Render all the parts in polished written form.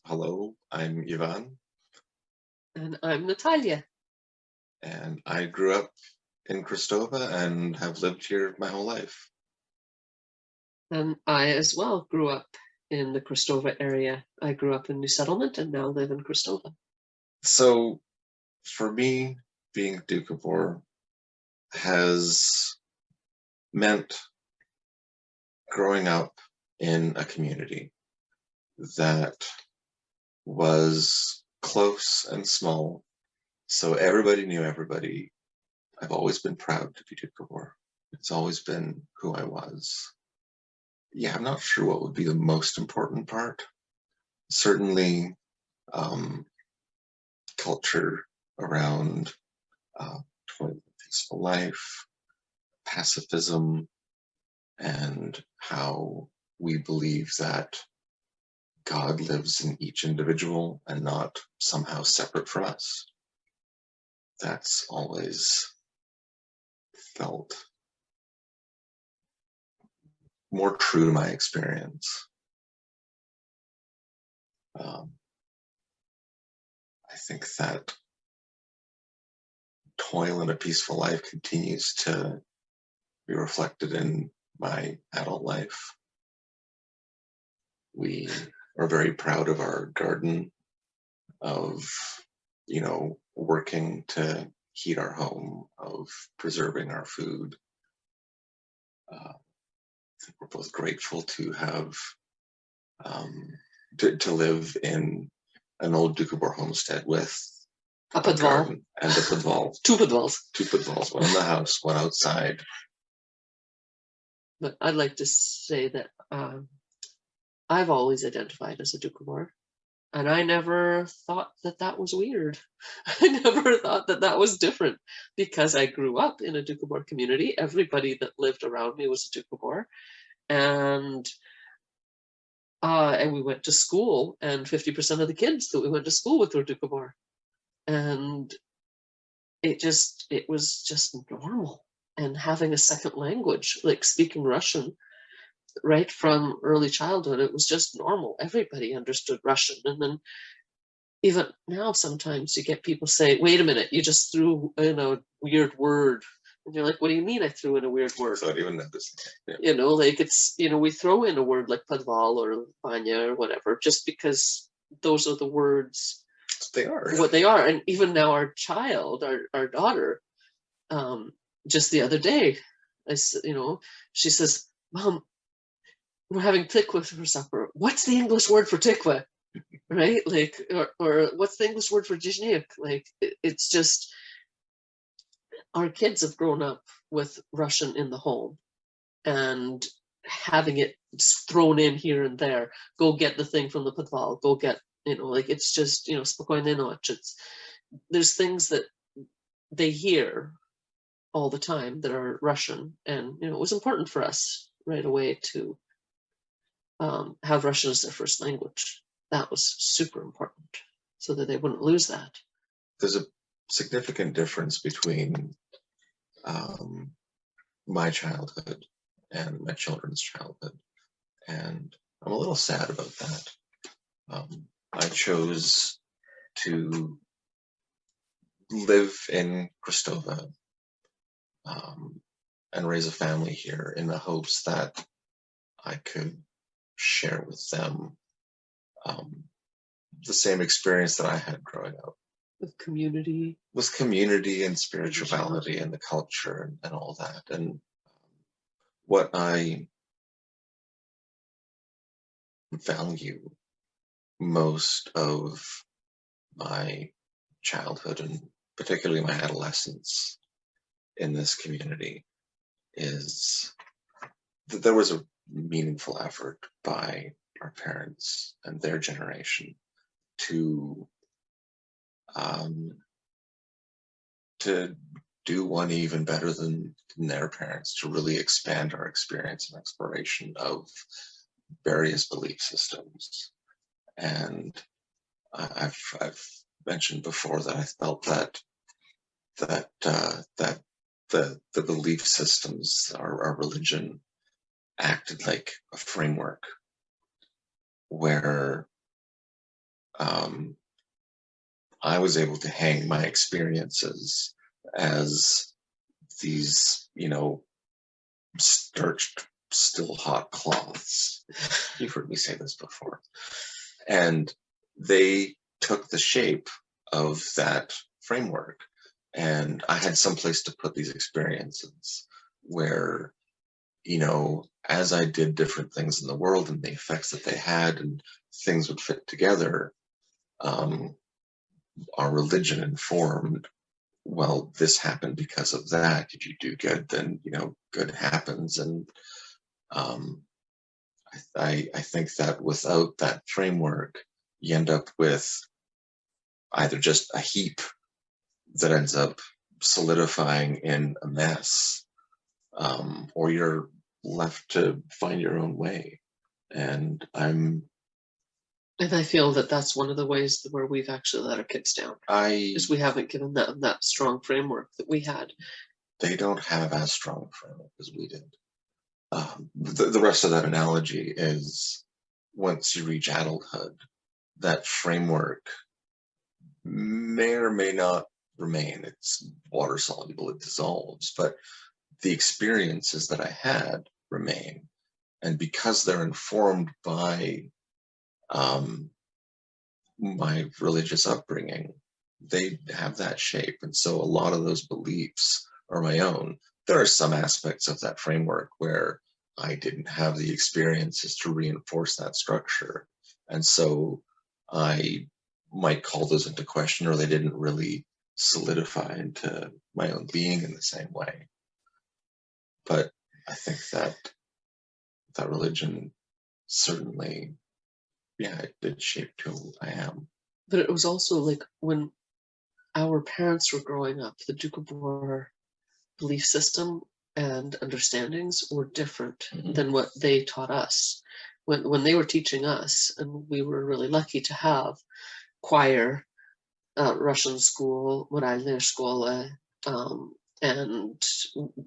Hello, I'm Ivaan, And I'm Natalia. and I grew up in Cristova and have lived here my whole life. And I as well grew up in the Cristova area. I grew up in New Settlement and now live in Cristova. So for me, being Doukhobor has meant growing up in a community that was close and small, so everybody knew everybody. I've always been proud to be Doukhobor. It's always been who I was. Yeah, I'm not sure what would be the most important part. Certainly, um, culture around uh, peaceful life, pacifism, and how we believe that God lives in each individual and not somehow separate from us. That's always felt more true to my experience. Um, I think that toil in a peaceful life continues to be reflected in my adult life. We are very proud of our garden, of working to heat our home, of preserving our food. I think we're both grateful to have um, to live in an old Doukhobor homestead with A a Padval. garden and a Padval. Two Padvals. Two Padvals, one in the house, one outside. But I'd like to say that I've always identified as a Doukhobor. And I never thought that that was weird. I never thought that that was different because I grew up in a Doukhobor community. Everybody that lived around me was a Doukhobor. And we went to school, and 50% of the kids that we went to school with were Doukhobor. And it was just normal. And having a second language, like speaking Russian, right from early childhood, it was just normal. Everybody understood Russian. And then even now, sometimes you get people say, wait a minute, you just threw in a weird word. And you're like, what do you mean I threw in a weird word? So I didn't even notice. Yeah. Like we throw in a word like Padval or Vanya or whatever, just because those are the words, They are what they are. And even now our child, our daughter, just the other day, she says, Mom, we're having tikva for supper. What's the English word for tikva? Right? Like, or what's the English word for jizhnik? Like, it's just, our kids have grown up with Russian in the home and having it thrown in here and there. Go get the thing from the Padval. Go get, like, it's just, spokojne noch. There's things that they hear all the time that are Russian. And, it was important for us right away to have Russian as their first language. That was super important so that they wouldn't lose that. There's a significant difference between my childhood and my children's childhood, and I'm a little sad about that. I chose to live in Cristova and raise a family here in the hopes that I could share with them the same experience that I had growing up. With community And spirituality and the culture and all that. And what I value most of my childhood and particularly my adolescence in this community is that there was a meaningful effort by our parents and their generation to to do one even better than their parents, to really expand our experience and exploration of various belief systems. And I've mentioned before that I felt that the belief systems, our religion, acted like a framework where I was able to hang my experiences as these, starched, still hot cloths. You've heard me say this before. And they took the shape of that framework. And I had some place to put these experiences where, as I did different things in the world and the effects that they had and things would fit together, our religion informed, well, this happened because of that. If you do good, then, good happens. And I think that without that framework, you end up with either just a heap that ends up solidifying in a mess, or you're left to find your own way. And I feel that that's one of the ways where we've actually let our kids down, is we haven't given them that strong framework that we had. They don't have as strong a framework as we did. The rest of that analogy is, once you reach adulthood, that framework may or may not remain. It's water soluble, it dissolves, but the experiences that I had remain. And because they're informed by my religious upbringing, they have that shape. And so a lot of those beliefs are my own. There are some aspects of that framework where I didn't have the experiences to reinforce that structure. And so I might call those into question, or they didn't really solidify into my own being in the same way. But I think that religion certainly, it did shape who I am. But it was also like when our parents were growing up, the Doukhobor belief system and understandings were different than what they taught us. When they were teaching us, and we were really lucky to have choir, Russian school, moralная школа, and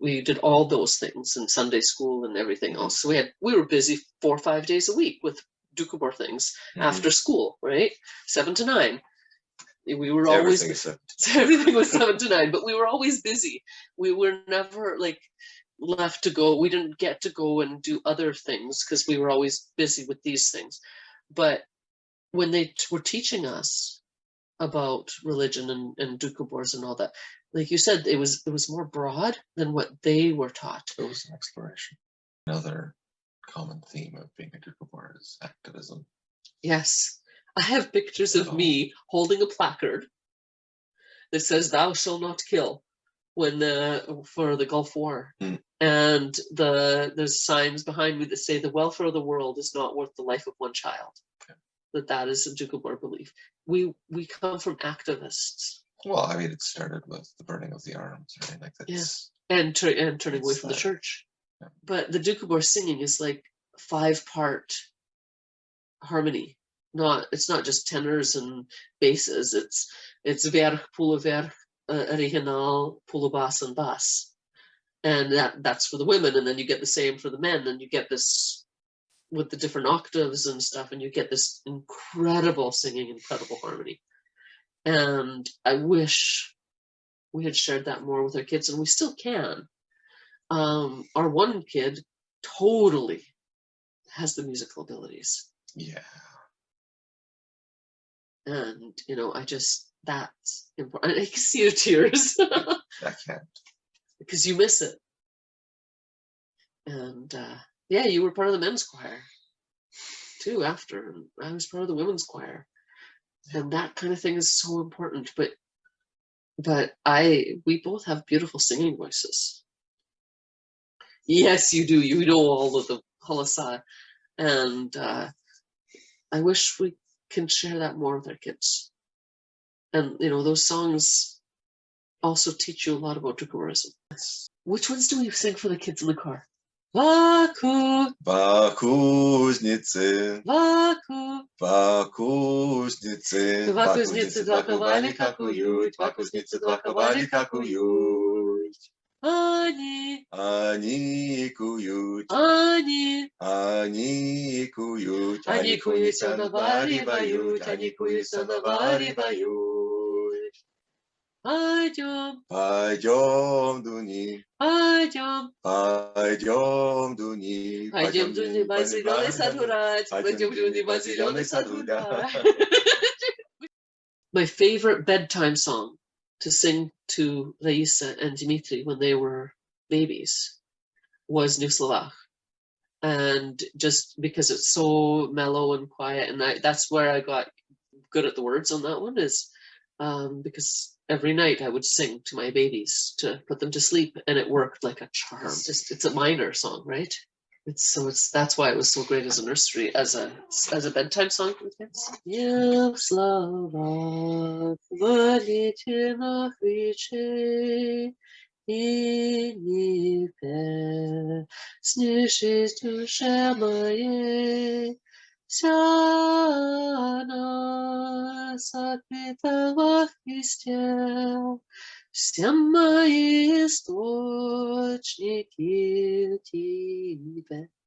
we did all those things in Sunday school and everything else. So we were busy 4 or 5 days a week with Doukhobor things after school, right? 7 to 9. We were always everything was 7 to 9, but we were always busy. We were never like left to go. We didn't get to go and do other things because we were always busy with these things. But when they were teaching us about religion and Doukhobors and all that, like you said, it was more broad than what they were taught. It was an exploration. Another common theme of being a Doukhobor is activism. Yes. I have pictures of me holding a placard that says "Thou shalt not kill" for the Gulf War, and there's signs behind me that say the welfare of the world is not worth the life of one child. That is a Doukhobor belief. We come from activists. Well, I mean, it started with the burning of the arms, right? Like that's, and turning away from the church. Yeah. But the Doukhobor singing is like 5-part harmony. It's not just tenors and basses. It's verch, pula verch, original, pula bass, and bass, and that's for the women. And then you get the same for the men, and you get this with the different octaves and stuff, and you get this incredible singing, incredible harmony. And I wish we had shared that more with our kids, and we still can. Our one kid totally has the musical abilities. Yeah. And, that's important. I can see your tears. I can't. Because you miss it. And, you were part of the men's choir, too, after. And I was part of the women's choir. And that kind of thing is so important. But we both have beautiful singing voices. Yes, you do. You know all of the halasa. And I wish we can share that more with our kids. And, those songs also teach you a lot about Doukhoborism. Which ones do we sing for the kids in the car? Baku. Bakusnice. Baku. Bakusnice. Bakusnice, Bakusnice, Doukhobor Life, Bakusnice, Doukhobor Life. Они, Они куют, они, они куют, они куются, наваривают, они куются, наваривают. Пойдем, Пойдем, Дуни, пойдем, пойдем, Дуни, пойдем, Дуни, зеленый сад гулять, пойдем, Дуни, зеленый сад гулять. My favorite bedtime song to sing to Raisa and Dmitry when they were babies was New Slovak. And just because it's so mellow and quiet, and that's where I got good at the words on that one, is because every night I would sing to my babies to put them to sleep, and it worked like a charm. It's a minor song, right? That's why it was so great as a nursery, as a bedtime song for the kids. Yeah, Slovak, volite na chvíče, i nipe, sněží duše moje, вся она сокрыта в Христе, все мои источники в Тебе.